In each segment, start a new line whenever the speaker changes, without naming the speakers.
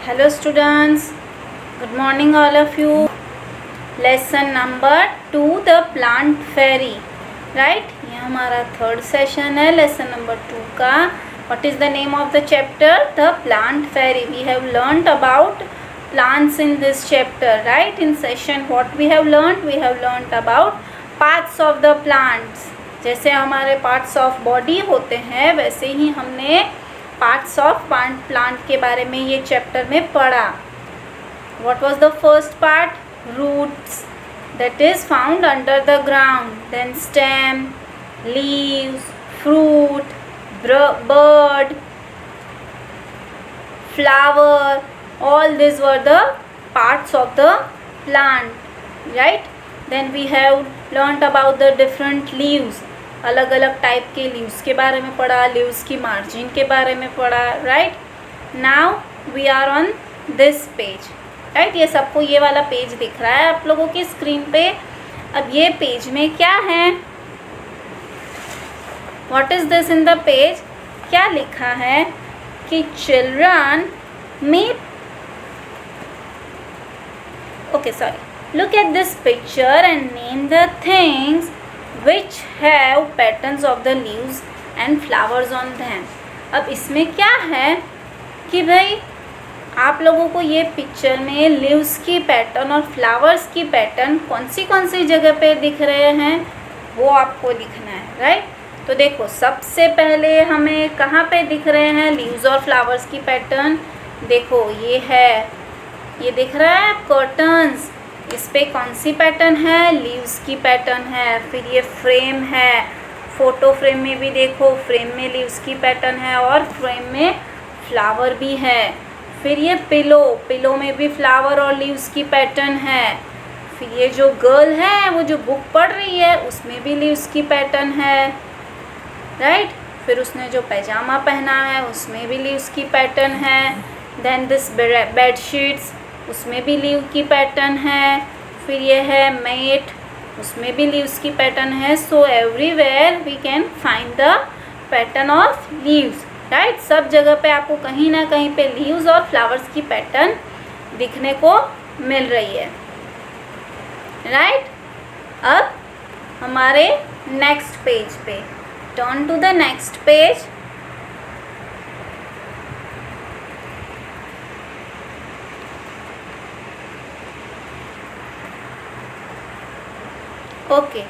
Hello students, good morning all of you. Lesson number 2 the plant fairy. Right? ये हमारा third session है lesson number 2 का. What is the name of the chapter? The plant fairy. We have learnt about plants in this chapter. Right? In session what we have learnt? We have learnt about parts of the plants. जैसे हमारे parts of body होते हैं वैसे ही हमने parts of plant के बारे में ये चैप्टर में पढ़ा. What was the first part? Roots that is found under the ground, then stem, leaves, fruit, bird, flower, all these were the parts of the plant, right? Then we have learnt about the different leaves. अलग अलग type के leaves के बारे में पढ़ा, leaves की margin के बारे में पढ़ा. Right, now we are on this page. Right, ये सबको ये वाला पेज दिख रहा है आप लोगों की स्क्रीन पे. अब ये पेज में क्या है? What is this in the page? क्या लिखा है कि चिल्ड्रन में look at this picture and name the things which have patterns of the leaves and flowers on them. अब इसमें क्या है कि भाई आप लोगों को ये पिक्चर में लीव्स की पैटर्न और फ्लावर्स की पैटर्न कौन सी जगह पे दिख रहे हैं वो आपको लिखना है. राइट, तो देखो सबसे पहले हमें कहाँ पे दिख रहे हैं लीव्स और फ्लावर्स की पैटर्न? देखो ये है, ये दिख रहा है कर्टन्स. इस पे कौन सी पैटर्न है? लीव्स की पैटर्न है. फिर ये फ्रेम है, फोटो फ्रेम में भी देखो फ्रेम में लीव्स की पैटर्न है और फ्रेम में फ्लावर भी है. फिर ये पिलो में भी फ्लावर और लीव्स की पैटर्न है. फिर ये जो गर्ल है वो जो बुक पढ़ रही है उसमें भी लीव्स की पैटर्न है. राइट, फिर उसने जो पैजामा पहना है उसमें भी लीव्स की पैटर्न है. देन दिस बेड शीट्स, उसमें भी लीव की पैटर्न है. फिर ये है मेट, उसमें भी लीव्स की पैटर्न है. So everywhere we can find the pattern of leaves. Right, सब जगह पे आपको कहीं ना कहीं पे लीव्स और फ्लावर्स की पैटर्न दिखने को मिल रही है. राइट, अब हमारे नेक्स्ट पेज पे turn to the next page. Okay,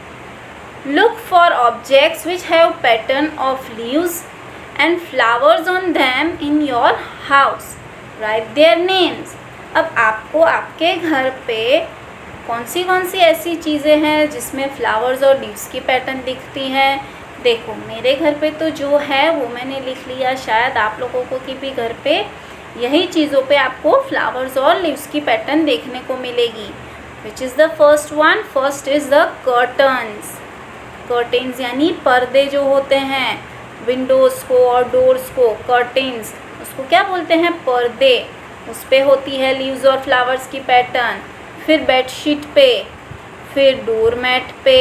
look for objects which have pattern of leaves and flowers on them in your house. Write their names. अब आपको आपके घर पे कौन सी ऐसी चीज़ें हैं जिसमें फ्लावर्स और लीव्स की पैटर्न दिखती हैं? देखो मेरे घर पे तो जो है वो मैंने लिख लिया. शायद आप लोगों को की भी घर पे यही चीज़ों पे आपको फ्लावर्स और लीव्स की पैटर्न देखने को मिलेगी. Which is the first one? First is the curtains. Curtains यानी पर्दे जो होते हैं विंडोज़ को और डोर्स को, कर्टेन्स उसको क्या बोलते हैं? पर्दे. उस पे होती है लीव्स और फ्लावर्स की पैटर्न. फिर बेडशीट पे, फिर डोरमैट पे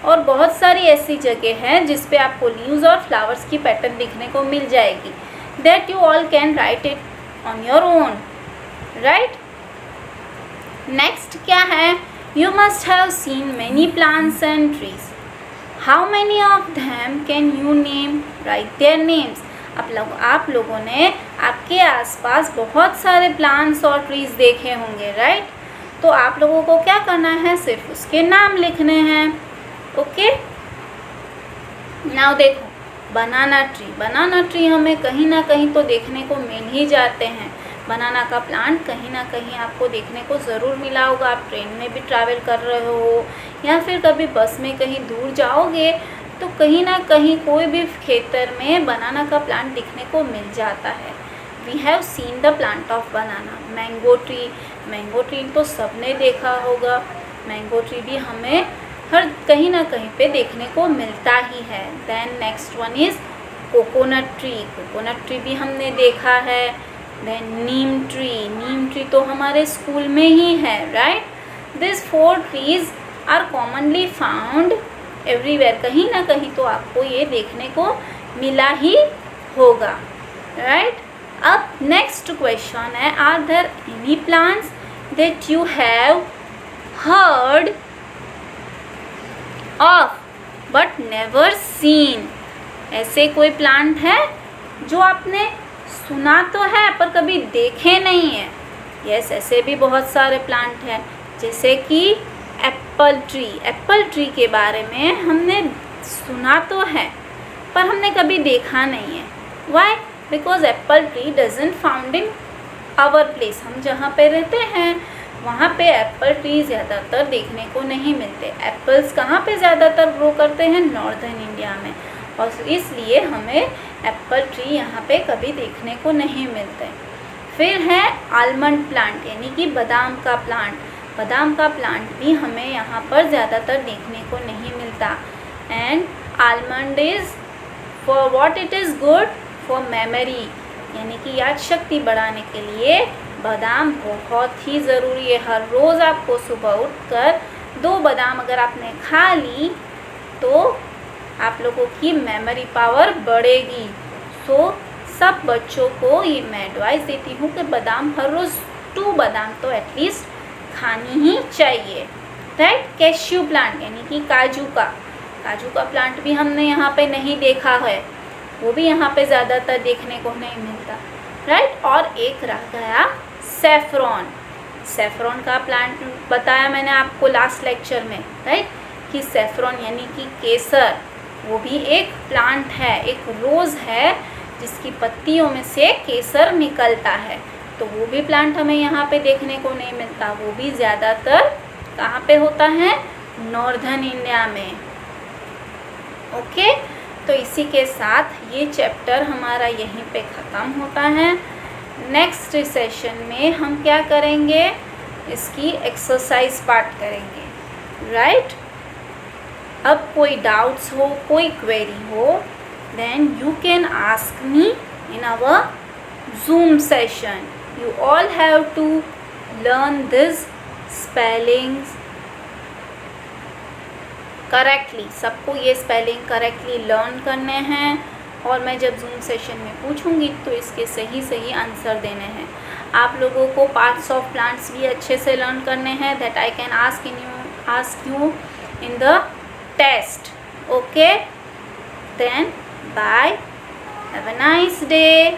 और बहुत सारी ऐसी जगह हैं जिस पे आपको लीव्स और फ्लावर्स की पैटर्न दिखने को मिल जाएगी. That you all can write it on your own. Right? Next क्या है? You must have seen many plants and trees. How many of them can you name? Right their names. आप लोगों ने आपके आसपास बहुत सारे प्लांट्स और ट्रीज देखे होंगे. राइट, तो आप लोगों को क्या करना है? सिर्फ उसके नाम लिखने हैं. ओके, नाउ देखो बनाना ट्री हमें कहीं ना कहीं तो देखने को मिल ही जाते हैं. बनाना का प्लांट कहीं ना कहीं आपको देखने को ज़रूर मिला होगा. आप ट्रेन में भी ट्रैवल कर रहे हो या फिर कभी बस में कहीं दूर जाओगे तो कहीं ना कहीं कोई भी खेतर में बनाना का प्लांट दिखने को मिल जाता है. We have seen the plant of banana. Mango tree तो सबने देखा होगा. मैंगो ट्री भी हमें हर कहीं ना कहीं पे देखने को मिलता ही है. Then next one is coconut tree भी हमने देखा है. देन नीम ट्री तो हमारे स्कूल में ही है. Right, this 4 trees are commonly found everywhere. कहीं ना कहीं तो आपको ये देखने को मिला ही होगा. राइट, अब नेक्स्ट क्वेश्चन है, are there any plants that you have heard of but never seen? ऐसे कोई प्लांट है जो आपने सुना तो है पर कभी देखे नहीं है? यस, ऐसे भी बहुत सारे प्लांट हैं, जैसे कि एप्पल ट्री। एप्पल ट्री के बारे में हमने सुना तो है पर हमने कभी देखा नहीं है। Why? Because apple tree doesn't found in our place. हम जहाँ पे रहते हैं वहाँ पे एप्पल ट्री ज़्यादातर देखने को नहीं मिलते। एप्पल्स कहाँ पे ज़्यादातर ग्रो करते हैं? नॉर्दर्न इंडिया में, और इसलिए हमें एप्पल ट्री यहाँ पे कभी देखने को नहीं मिलते। फिर है आलमंड प्लांट, यानी कि बादाम का प्लांट। बादाम का प्लांट भी हमें यहाँ पर ज़्यादातर देखने को नहीं मिलता। And almond is for what it is good? For memory, यानी कि याद शक्ति बढ़ाने के लिए बादाम बहुत ही ज़रूरी है। हर रोज़ आपको सुबह उठकर 2 बादाम अगर आपने खा ली तो आप लोगों की मेमोरी पावर बढ़ेगी। सो सब बच्चों को ये मैं एडवाइस देती हूँ कि बादाम हर रोज़ 2 बादाम तो एटलीस्ट खानी ही चाहिए। राइट? कैश्यू प्लांट, यानी कि काजू का प्लांट भी हमने यहाँ पे नहीं देखा है, वो भी यहाँ पे ज़्यादातर देखने को नहीं मिलता। राइट? और एक रह गया सेफ्रॉन। सेफ्रॉन का प्लांट बताया मैंने आपको लास्ट लेक्चर में, राइट, कि सेफ्रॉन यानी कि केसर, वो भी एक प्लांट है, एक रोज़ है जिसकी पत्तियों में से केसर निकलता है। तो वो भी प्लांट हमें यहाँ पे देखने को नहीं मिलता, वो भी ज़्यादातर कहाँ पे होता है? नॉर्दर्न इंडिया में। ओके, तो इसी के साथ ये चैप्टर हमारा यहीं पे ख़त्म होता है। नेक्स्ट सेशन में हम क्या करेंगे? इसकी एक्सरसाइज पार्ट करेंगे। राइट? अब कोई डाउट्स हो, कोई क्वेरी हो, then you can ask me in our Zoom session. You all have to learn this spellings correctly. सबको ये स्पेलिंग करेक्टली लर्न करने हैं, और मैं जब जूम सेशन में पूछूंगी तो इसके सही आंसर देने हैं। आप लोगों को पार्ट्स ऑफ प्लांट्स भी अच्छे से लर्न करने हैं, that I can ask you in the test. Okay, then bye, have a nice day.